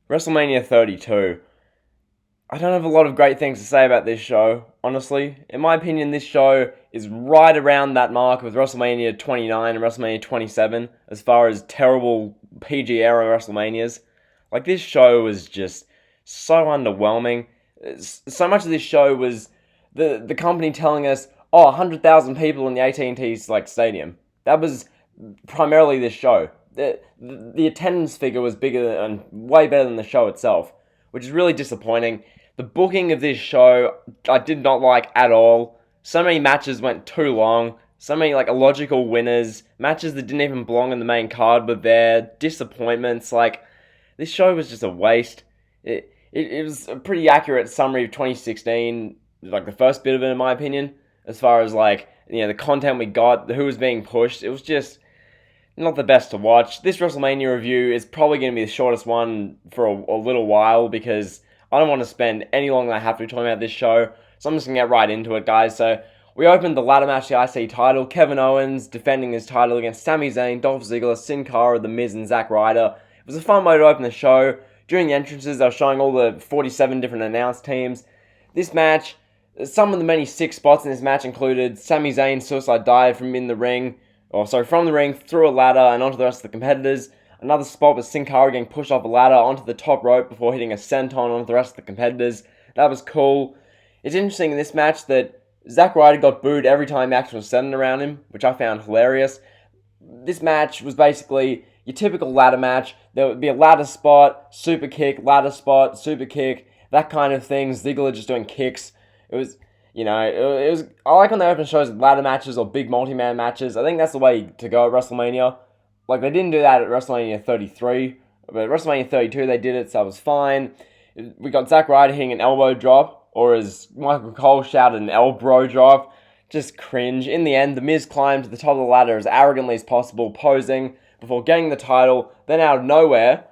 WrestleMania 32. I don't have a lot of great things to say about this show, honestly. In my opinion, this show is right around that mark with WrestleMania 29 and WrestleMania 27 as far as terrible PG era WrestleManias. Like, this show was just so underwhelming. So much of this show was the company telling us, oh, 100,000 people in the AT&T Stadium. That was primarily this show. The attendance figure was bigger and way better than the show itself, which is really disappointing. The booking of this show, I did not like at all. So many matches went too long. So many illogical winners. Matches that didn't even belong in the main card were there. Disappointments. This show was just a waste. It was a pretty accurate summary of 2016. The first bit of it, in my opinion, as far as the content we got, who was being pushed. It was just not the best to watch. This WrestleMania review is probably going to be the shortest one for a little while because I don't want to spend any longer than I have to talking about this show. So I'm just going to get right into it, guys. So we opened the ladder match, the IC title. Kevin Owens defending his title against Sami Zayn, Dolph Ziggler, Sin Cara, The Miz, and Zack Ryder. It was a fun way to open the show. During the entrances, they were showing all the 47 different announced teams. This match, some of the many sick spots in this match included Sami Zayn's suicide dive from the ring, through a ladder and onto the rest of the competitors. Another spot was Sin Cara getting pushed off a ladder onto the top rope before hitting a senton onto the rest of the competitors. That was cool. It's interesting in this match that Zack Ryder got booed every time the action was centered around him, which I found hilarious. This match was basically your typical ladder match. There would be a ladder spot, super kick, ladder spot, super kick, that kind of thing. Ziggler just doing kicks. It was, I like when they open shows with ladder matches or big multi-man matches. I think that's the way to go at WrestleMania. They didn't do that at WrestleMania 33, but at WrestleMania 32 they did it, so it was fine. We got Zack Ryder hitting an elbow drop, or as Michael Cole shouted, an elbow drop. Just cringe. In the end, The Miz climbed to the top of the ladder as arrogantly as possible, posing, before getting the title. Then out of nowhere,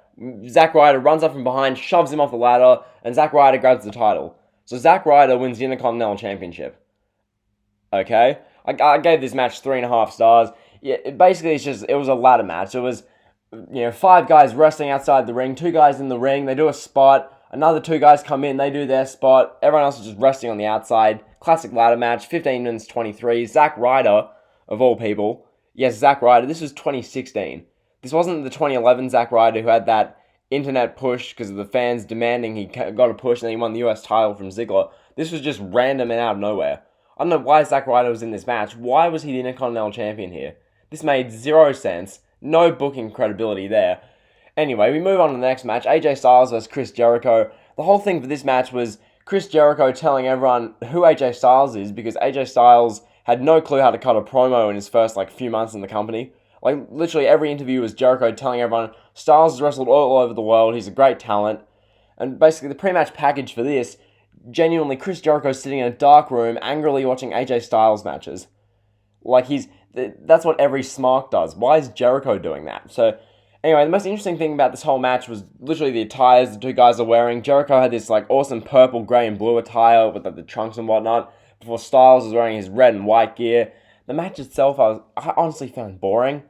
Zack Ryder runs up from behind, shoves him off the ladder, and Zack Ryder grabs the title. So Zack Ryder wins the Intercontinental Championship. Okay? I gave this match 3.5 stars. Yeah, it was a ladder match. It was, 5 guys wrestling outside the ring, 2 guys in the ring, they do a spot, another 2 guys come in, they do their spot, everyone else is just wrestling on the outside. Classic ladder match, 15 minutes 23. Zack Ryder, of all people, yes, Zack Ryder, this was 2016. This wasn't the 2011 Zack Ryder who had that internet push because of the fans demanding he got a push and then he won the US title from Ziggler. This was just random and out of nowhere. I don't know why Zack Ryder was in this match. Why was he the Intercontinental Champion here? This made 0 sense. No booking credibility there. Anyway, we move on to the next match. AJ Styles vs Chris Jericho. The whole thing for this match was Chris Jericho telling everyone who AJ Styles is because AJ Styles had no clue how to cut a promo in his first few months in the company. Literally every interview was Jericho telling everyone Styles has wrestled all over the world, he's a great talent. And basically the pre-match package for this, genuinely Chris Jericho sitting in a dark room angrily watching AJ Styles matches. That's what every smart does. Why is Jericho doing that? So, anyway, the most interesting thing about this whole match was literally the attires the 2 guys are wearing. Jericho had this awesome purple, grey, and blue attire with the trunks and whatnot, before Styles was wearing his red and white gear. The match itself, I honestly found boring.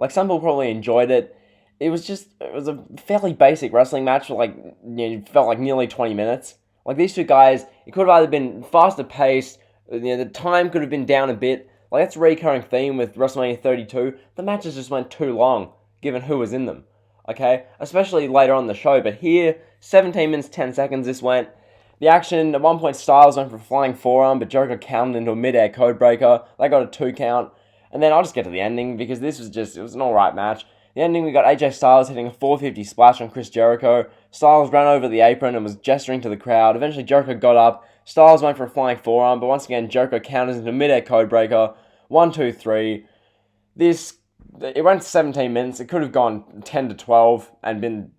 Some people probably enjoyed it. It was a fairly basic wrestling match for it felt like nearly 20 minutes. These 2 guys, it could have either been faster paced, the time could have been down a bit. That's a recurring theme with WrestleMania 32. The matches just went too long, given who was in them. Okay? Especially later on in the show. But here, 17 minutes, 10 seconds this went. The action, at one point, Styles went for a flying forearm, but Jericho counted into a mid-air codebreaker. They got a 2 count. And then I'll just get to the ending, because it was an alright match. The ending, we got AJ Styles hitting a 450 splash on Chris Jericho. Styles ran over the apron and was gesturing to the crowd. Eventually, Jericho got up. Styles went for a flying forearm, but once again, Jericho counters into mid-air codebreaker. 1, 2, 3. It went 17 minutes. It could have gone 10 to 12 and been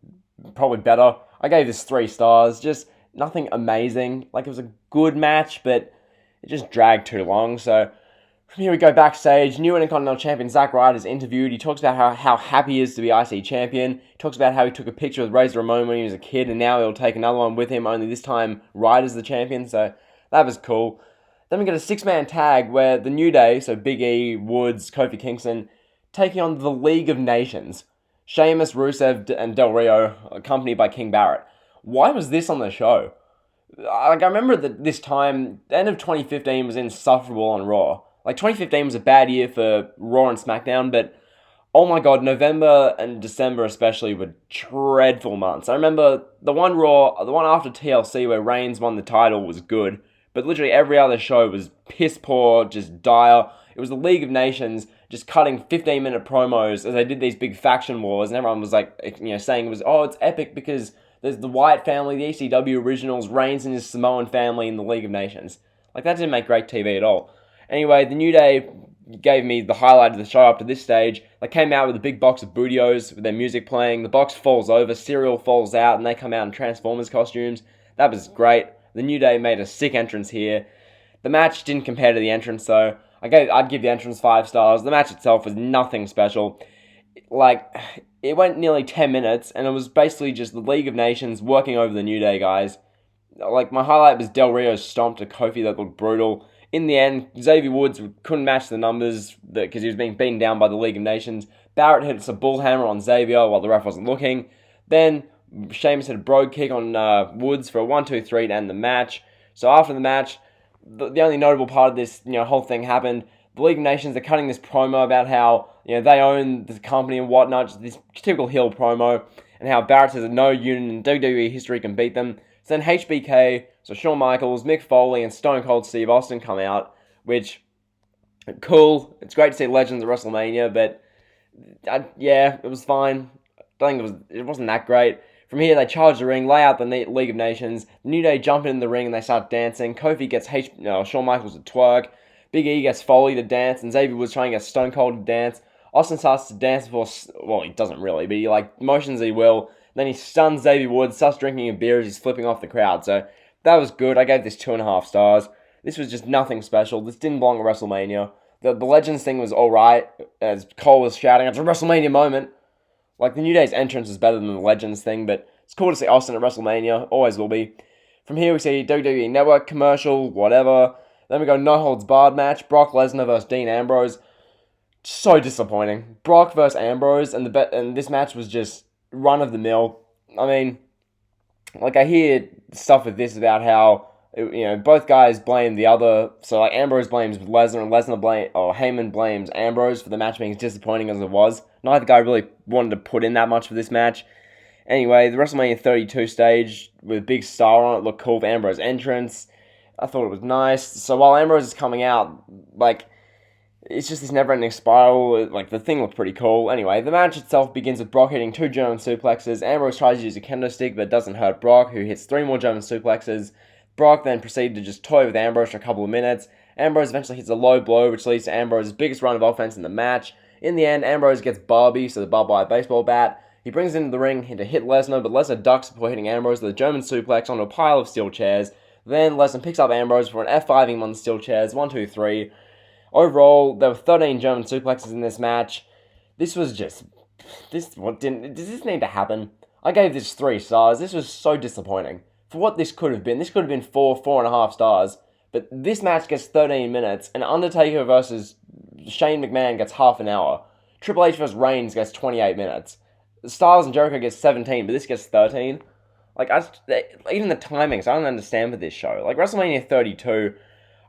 probably better. I gave this 3 stars. Just nothing amazing. It was a good match, but it just dragged too long. So from here we go backstage. New Intercontinental Champion Zack Ryder is interviewed. He talks about how happy he is to be IC Champion. He talks about how he took a picture with Razor Ramon when he was a kid, and now he'll take another one with him, only this time Ryder's the champion. So that was cool. Then we get a 6-man tag where the New Day, so Big E, Woods, Kofi Kingston, taking on the League of Nations. Sheamus, Rusev, and Del Rio, accompanied by King Barrett. Why was this on the show? I remember that this time, the end of 2015 was insufferable on Raw. 2015 was a bad year for Raw and SmackDown, but oh my god, November and December especially were dreadful months. I remember the one after TLC where Reigns won the title was good, but literally every other show was piss poor, just dire. It was the League of Nations just cutting 15-minute promos as they did these big faction wars, and everyone was saying it was, it's epic because there's the Wyatt family, the ECW originals, Reigns and his Samoan family in the League of Nations. That didn't make great TV at all. Anyway, the New Day gave me the highlight of the show up to this stage. They came out with a big box of Bootios with their music playing. The box falls over, Serial falls out, and they come out in Transformers costumes. That was great. The New Day made a sick entrance here. The match didn't compare to the entrance, though. I'd give the entrance 5 stars. The match itself was nothing special. It went nearly 10 minutes, and it was basically just the League of Nations working over the New Day guys. My highlight was Del Rio's stomp to Kofi that looked brutal. In the end, Xavier Woods couldn't match the numbers because he was being beaten down by the League of Nations. Barrett hits a bullhammer on Xavier while the ref wasn't looking. Then Sheamus hit a brogue kick on Woods for a 1-2-3 to end the match. So after the match, the only notable part of this whole thing happened. The League of Nations are cutting this promo about how they own the company and whatnot, just this typical heel promo, and how Barrett says that no unit in WWE history can beat them. So then HBK, so Shawn Michaels, Mick Foley, and Stone Cold Steve Austin come out, which, cool, it's great to see legends at WrestleMania, but, it was fine. I think it wasn't that great. From here, they charge the ring, lay out the League of Nations, the New Day jump in the ring and they start dancing, Kofi gets Shawn Michaels to twerk, Big E gets Foley to dance, and Xavier was trying to get Stone Cold to dance. Austin starts to dance before, he doesn't really, but he motions he will. Then he stuns Xavier Woods, starts drinking a beer as he's flipping off the crowd. So that was good. I gave this 2.5 stars. This was just nothing special. This didn't belong at WrestleMania. The Legends thing was alright, as Cole was shouting, it's a WrestleMania moment. The New Day's entrance is better than the Legends thing, but it's cool to see Austin at WrestleMania. Always will be. From here we see WWE Network commercial, whatever. Then we go No Holds Barred match, Brock Lesnar versus Dean Ambrose. So disappointing. Brock versus Ambrose, and this match was just run of the mill. I mean, I hear stuff with this about how both guys blame the other. So Ambrose blames Lesnar, and Heyman blames Ambrose for the match being as disappointing as it was. Neither guy really wanted to put in that much for this match. Anyway, the WrestleMania 32 stage with a big star on it looked cool for Ambrose's entrance. I thought it was nice. So while Ambrose is coming out, it's just this never-ending spiral. The thing looked pretty cool. Anyway, the match itself begins with Brock hitting 2 German suplexes. Ambrose tries to use a kendo stick, but it doesn't hurt Brock, who hits 3 more German suplexes. Brock then proceeded to just toy with Ambrose for a couple of minutes. Ambrose eventually hits a low blow, which leads to Ambrose's biggest run of offense in the match. In the end, Ambrose gets Barbie, so the barbed wire baseball bat. He brings it into the ring to hit Lesnar, but Lesnar ducks before hitting Ambrose with a German suplex onto a pile of steel chairs. Then Lesnar picks up Ambrose for an F5ing him on the steel chairs, 1, 2, 3. Overall, there were 13 German suplexes in this match. Does this need to happen? I gave this 3 stars. This was so disappointing. For what this could have been 4.5 stars. But this match gets 13 minutes, and Undertaker versus Shane McMahon gets half an hour. Triple H versus Reigns gets 28 minutes. Styles and Jericho gets 17, but this gets 13. Even the timings, I don't understand with this show. WrestleMania 32,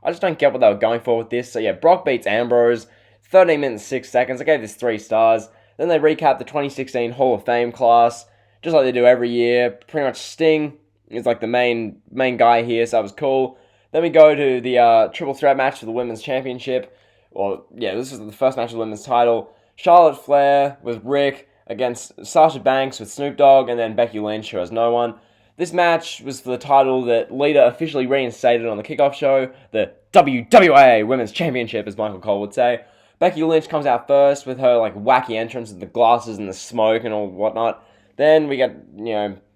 I just don't get what they were going for with this. So yeah, Brock beats Ambrose, 13 minutes 6 seconds. I gave this 3 stars. Then they recap the 2016 Hall of Fame class, just like they do every year. Pretty much Sting is the main guy here, so that was cool. Then we go to the triple threat match for the Women's Championship. This was the first match of the Women's title. Charlotte Flair with Rick against Sasha Banks with Snoop Dogg, and then Becky Lynch, who has no one. This match was for the title that Lita officially reinstated on the kickoff show, the WWE Women's Championship, as Michael Cole would say. Becky Lynch comes out first with her wacky entrance with the glasses and the smoke and all whatnot. Then we get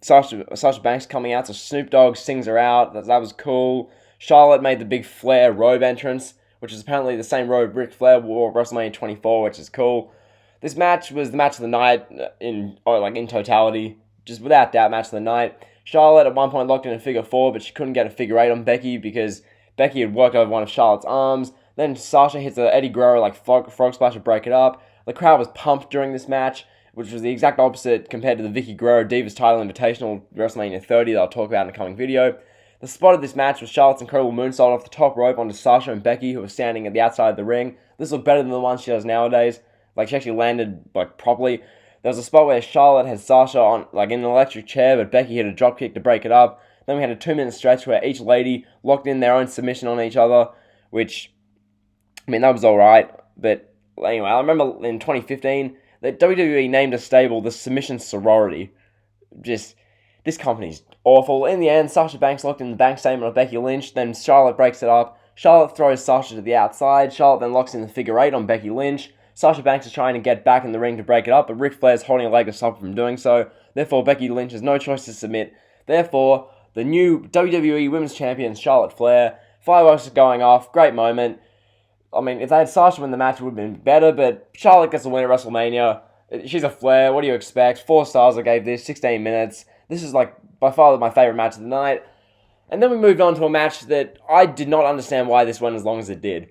Sasha Banks coming out, so Snoop Dogg sings her out. That was cool. Charlotte made the big Flair robe entrance, which is apparently the same robe Ric Flair wore at WrestleMania 24, which is cool. This match was the match of the night in totality. Just without doubt, match of the night. Charlotte at one point locked in a figure 4, but she couldn't get a figure 8 on Becky because Becky had worked over one of Charlotte's arms. Then Sasha hits an Eddie Guerrero frog splash to break it up. The crowd was pumped during this match. which was the exact opposite compared to the Vicky Guerrero Divas title invitational WrestleMania 30 that I'll talk about in a coming video. The spot of this match was Charlotte's incredible moonsault off the top rope onto Sasha and Becky, who were standing at the outside of the ring. This looked better than the one she does nowadays. Like, she actually landed, properly. There was a spot where Charlotte had Sasha on, in an electric chair, but Becky hit a dropkick to break it up. Then we had a 2-minute stretch where each lady locked in their own submission on each other, which, that was alright. But anyway, I remember in 2015 that WWE named a stable the Submission Sorority. Just, this company's awful. In the end, Sasha Banks locked in the bank statement of Becky Lynch, then Charlotte breaks it up. Charlotte throws Sasha to the outside. Charlotte then locks in the figure 8 on Becky Lynch. Sasha Banks is trying to get back in the ring to break it up, but Ric Flair is holding a leg to stop her from doing so. Therefore, Becky Lynch has no choice to submit. Therefore, the new WWE Women's Champion, Charlotte Flair. Fireworks are going off. Great moment. If they had Sasha win the match, it would have been better, but Charlotte gets the win at WrestleMania. She's a Flair. What do you expect? 4 stars I gave this. 16 minutes. This is, by far my favourite match of the night. And then we moved on to a match that I did not understand why this went as long as it did.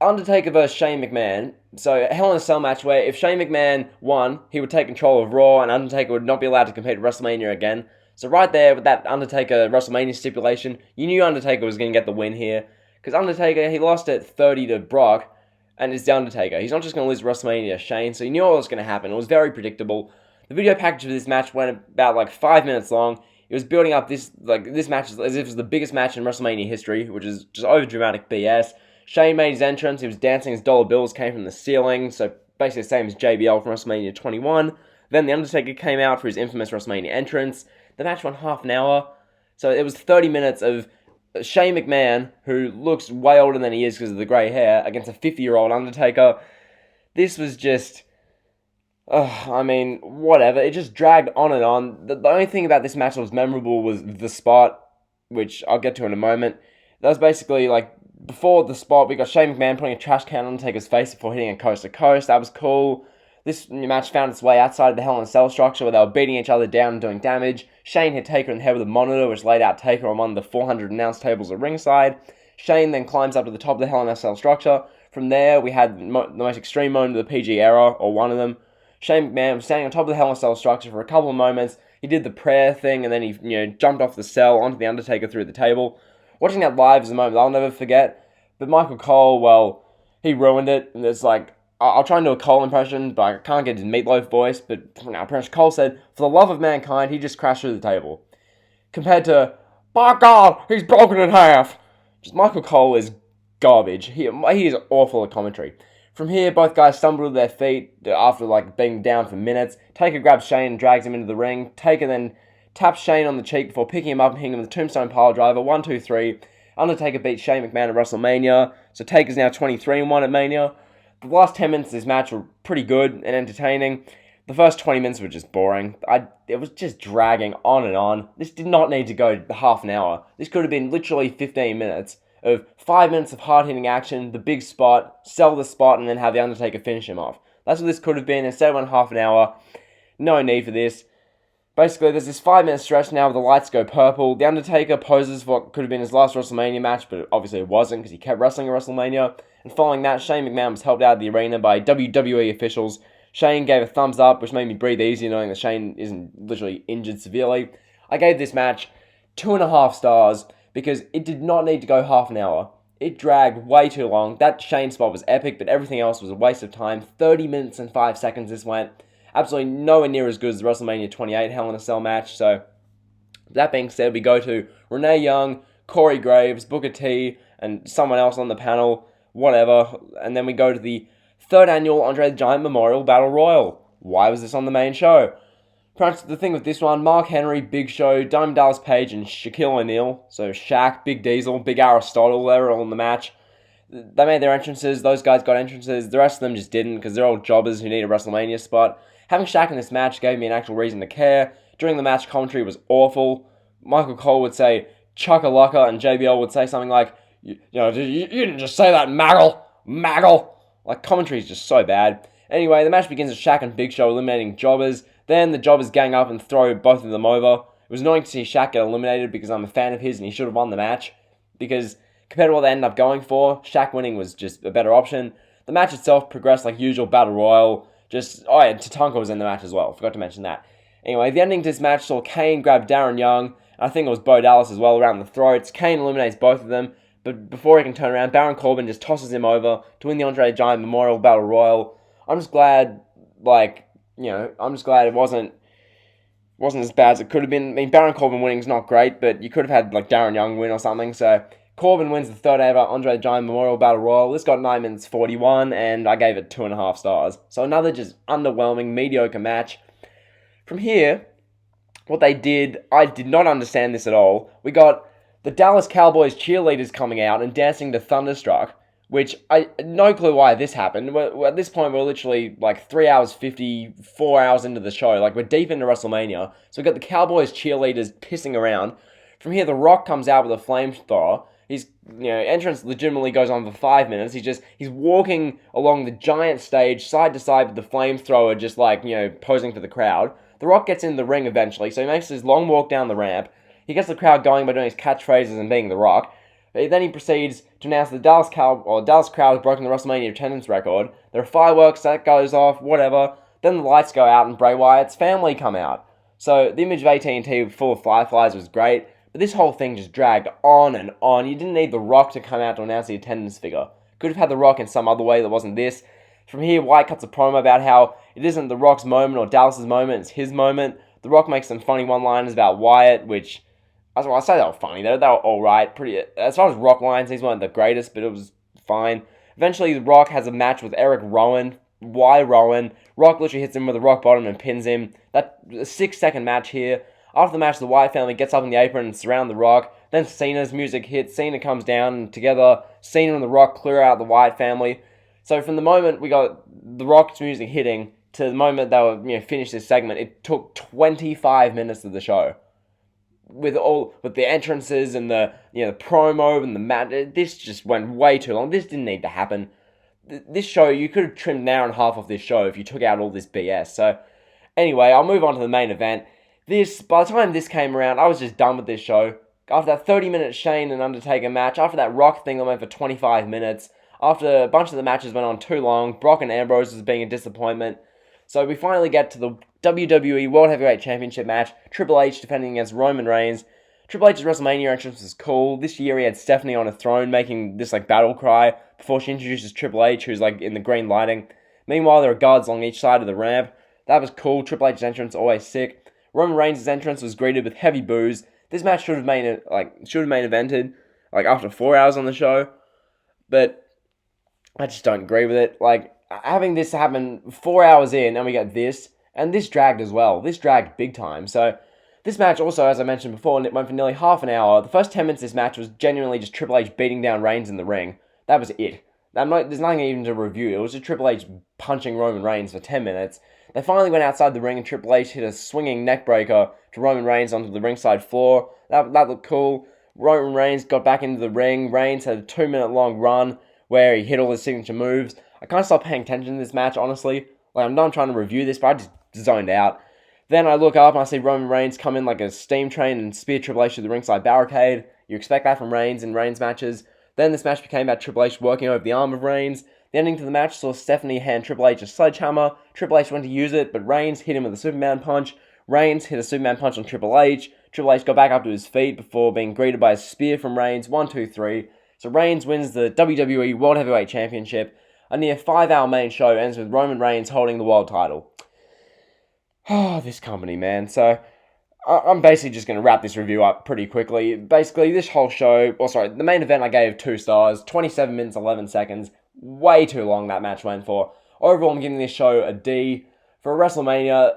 Undertaker vs Shane McMahon. So, a Hell in a Cell match where if Shane McMahon won, he would take control of Raw, and Undertaker would not be allowed to compete at WrestleMania again. So right there, with that Undertaker WrestleMania stipulation, you knew Undertaker was going to get the win here. Because Undertaker, he lost at 30 to Brock, and it's the Undertaker. He's not just going to lose WrestleMania to Shane, so you knew what was going to happen. It was very predictable. The video package for this match went about 5 minutes long. It was building up this match as if it was the biggest match in WrestleMania history, which is just over-dramatic BS. Shane made his entrance. He was dancing. His dollar bills came from the ceiling, so basically the same as JBL from WrestleMania 21. Then the Undertaker came out for his infamous WrestleMania entrance. The match went half an hour, so it was 30 minutes of Shane McMahon, who looks way older than he is because of the grey hair, against a 50-year-old Undertaker. This was just... whatever. It just dragged on and on. The only thing about this match that was memorable was the spot, which I'll get to in a moment. That was basically, before the spot, we got Shane McMahon putting a trash can on Undertaker's face before hitting a coast-to-coast. That was cool. This match found its way outside of the Hell in a Cell structure where they were beating each other down and doing damage. Shane hit Taker in the head with a monitor, which laid out Taker on one of the 400 announce tables at ringside. Shane then climbs up to the top of the Hell in a Cell structure. From there, we had the most extreme moment of the PG era, or one of them. Shane McMahon was standing on top of the Hell in a Cell structure for a couple of moments. He did the prayer thing, and then he jumped off the cell onto the Undertaker through the table. Watching that live is a moment I'll never forget. But Michael Cole, well, he ruined it. And it's I'll try and do a Cole impression, but I can't get his Meatloaf voice. But pretty much Cole said, "For the love of mankind, he just crashed through the table." Compared to, "By God, he's broken in half." Just Michael Cole is garbage. He is awful at commentary. From here, both guys stumble to their feet after being down for minutes. Taker grabs Shane and drags him into the ring. Taker then taps Shane on the cheek before picking him up and hitting him with a tombstone pile driver. 1, 2, 3. Undertaker beats Shane McMahon at WrestleMania. So Taker's now 23-1 at Mania. The last 10 minutes of this match were pretty good and entertaining. The first 20 minutes were just boring. It was just dragging on and on. This did not need to go half an hour. This could have been literally 15 minutes of 5 minutes of hard-hitting action, the big spot, sell the spot, and then have The Undertaker finish him off. That's what this could have been. Instead it went half an hour. No need for this. Basically, there's this 5-minute stretch now where the lights go purple. The Undertaker poses for what could have been his last WrestleMania match, but obviously it wasn't because he kept wrestling at WrestleMania. And following that, Shane McMahon was helped out of the arena by WWE officials. Shane gave a thumbs up, which made me breathe easier knowing that Shane isn't literally injured severely. I gave this match 2.5 stars because it did not need to go half an hour. It dragged way too long. That Shane spot was epic, but everything else was a waste of time. 30 minutes and 5 seconds this went. Absolutely nowhere near as good as the WrestleMania 28 Hell in a Cell match. So, that being said, we go to Renee Young, Corey Graves, Booker T, and someone else on the panel, whatever. And then we go to the 3rd annual Andre the Giant Memorial Battle Royal. Why was this on the main show? Perhaps the thing with this one, Mark Henry, Big Show, Diamond Dallas Page, and Shaquille O'Neal. So Shaq, Big Diesel, Big Aristotle, they were all in the match. They made their entrances, those guys got entrances, the rest of them just didn't because they're all jobbers who need a WrestleMania spot. Having Shaq in this match gave me an actual reason to care. During the match, commentary was awful. Michael Cole would say, "Chuckalaka," and JBL would say something like, you didn't just say that, Maggle. Commentary is just so bad. Anyway, the match begins with Shaq and Big Show eliminating jobbers. Then the jobbers gang up and throw both of them over. It was annoying to see Shaq get eliminated because I'm a fan of his and he should have won the match. Because compared to what they ended up going for, Shaq winning was just a better option. The match itself progressed like usual Battle Royal. Tatanka was in the match as well. Forgot to mention that. Anyway, the ending to this match saw Kane grab Darren Young. I think it was Bo Dallas as well around the throats. Kane eliminates both of them, but before he can turn around, Baron Corbin just tosses him over to win the Andre the Giant Memorial Battle Royal. I'm just glad, it wasn't as bad as it could have been. I mean, Baron Corbin winning is not great, but you could have had Darren Young win or something. So Corbin wins the third ever Andre the Giant Memorial Battle Royal. This got 9 minutes 41, and I gave it 2.5 stars. So another just underwhelming, mediocre match. From here, what they did, I did not understand this at all. We got the Dallas Cowboys cheerleaders coming out and dancing to Thunderstruck, which I no clue why this happened. At this point, we're literally 3 hours 50, 4 hours into the show. We're deep into WrestleMania. So we got the Cowboys cheerleaders pissing around. From here, The Rock comes out with a flamethrower. His entrance legitimately goes on for 5 minutes. He's walking along the giant stage, side to side with the flamethrower, just posing for the crowd. The Rock gets in the ring eventually, so he makes his long walk down the ramp. He gets the crowd going by doing his catchphrases and being The Rock. Then he proceeds to announce the Dallas crowd has broken the WrestleMania attendance record. There are fireworks, that goes off, whatever. Then the lights go out and Bray Wyatt's family come out. So the image of AT&T full of fireflies was great, but this whole thing just dragged on and on. You didn't need The Rock to come out to announce the attendance figure. Could have had The Rock in some other way that wasn't this. From here, Wyatt cuts a promo about how it isn't The Rock's moment or Dallas's moment, it's his moment. The Rock makes some funny one-liners about Wyatt, which I say they were funny. They were alright. As far as Rock lines, these weren't the greatest, but it was fine. Eventually, The Rock has a match with Eric Rowan. Why Rowan? Rock literally hits him with a rock bottom and pins him. That's a 6-second match here. After the match, the Wyatt family gets up in the apron and surround The Rock. Then Cena's music hits. Cena comes down, and together, Cena and The Rock clear out the Wyatt family. So from the moment we got The Rock's music hitting to the moment they were finished this segment, it took 25 minutes of the show. With the entrances and the promo and the match, this just went way too long. This didn't need to happen. This show, you could have trimmed an hour and a half off this show if you took out all this BS. So anyway, I'll move on to the main event. By the time this came around, I was just done with this show. After that 30-minute Shane and Undertaker match, after that Rock thing that went for 25 minutes, after a bunch of the matches went on too long, Brock and Ambrose was being a disappointment. So we finally get to the WWE World Heavyweight Championship match. Triple H defending against Roman Reigns. Triple H's WrestleMania entrance was cool. This year he had Stephanie on a throne making this battle cry before she introduces Triple H, who's in the green lighting. Meanwhile, there are guards along each side of the ramp. That was cool. Triple H's entrance always sick. Roman Reigns' entrance was greeted with heavy boos. This match should have main evented after 4 hours on the show, but I just don't agree with it. Having this happen 4 hours in, and we get this, and this dragged as well. This dragged big time. So this match also, as I mentioned before, it went for nearly half an hour. The first 10 minutes of this match was genuinely just Triple H beating down Reigns in the ring. That was it. There's nothing even to review. It was just Triple H punching Roman Reigns for 10 minutes. They finally went outside the ring and Triple H hit a swinging neckbreaker to Roman Reigns onto the ringside floor. That looked cool. Roman Reigns got back into the ring. Reigns had a 2-minute long run where he hit all his signature moves. I can't stop paying attention to this match, honestly. I'm not trying to review this, but I just zoned out. Then I look up and I see Roman Reigns come in like a steam train and spear Triple H to the ringside barricade. You expect that from Reigns in Reigns matches. Then this match became about Triple H working over the arm of Reigns. The ending to the match saw Stephanie hand Triple H a sledgehammer. Triple H went to use it, but Reigns hit him with a Superman punch. Reigns hit a Superman punch on Triple H. Triple H got back up to his feet before being greeted by a spear from Reigns. 1, 2, 3. So Reigns wins the WWE World Heavyweight Championship. A near 5-hour main show ends with Roman Reigns holding the world title. Oh, this company, man. So I'm basically just going to wrap this review up pretty quickly. Basically, this whole show, the main event I gave 2 stars, 27 minutes, 11 seconds. Way too long that match went for. Overall, I'm giving this show a D. For WrestleMania,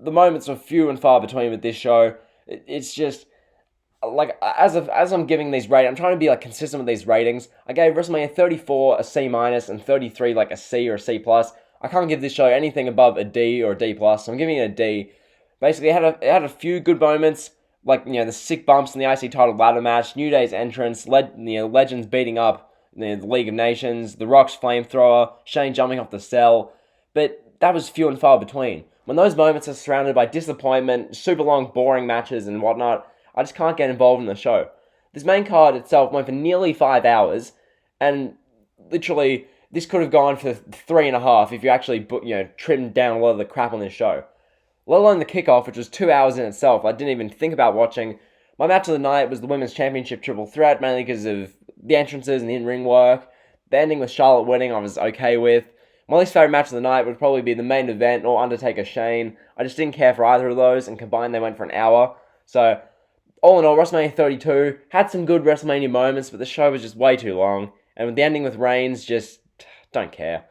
the moments are few and far between with this show. It's just, as I'm giving these ratings, I'm trying to be consistent with these ratings. I gave WrestleMania 34 a C- and 33 a C or a C+. I can't give this show anything above a D or a D+, so I'm giving it a D. Basically, it had a few good moments, the sick bumps in the IC title ladder match, New Day's entrance, Legends beating up the League of Nations, The Rock's flamethrower, Shane jumping off the cell, but that was few and far between. When those moments are surrounded by disappointment, super long, boring matches and whatnot, I just can't get involved in the show. This main card itself went for nearly 5 hours, and literally, this could have gone for 3.5 if you actually trimmed down a lot of the crap on this show. Let alone the kickoff, which was 2 hours in itself. I didn't even think about watching. My match of the night was the Women's Championship Triple Threat, mainly because of the entrances and the in-ring work. The ending with Charlotte winning, I was okay with. My least favourite match of the night would probably be the main event or Undertaker Shane. I just didn't care for either of those, and combined they went for an hour. So, all in all, WrestleMania 32 had some good WrestleMania moments, but the show was just way too long. And with the ending with Reigns, just don't care.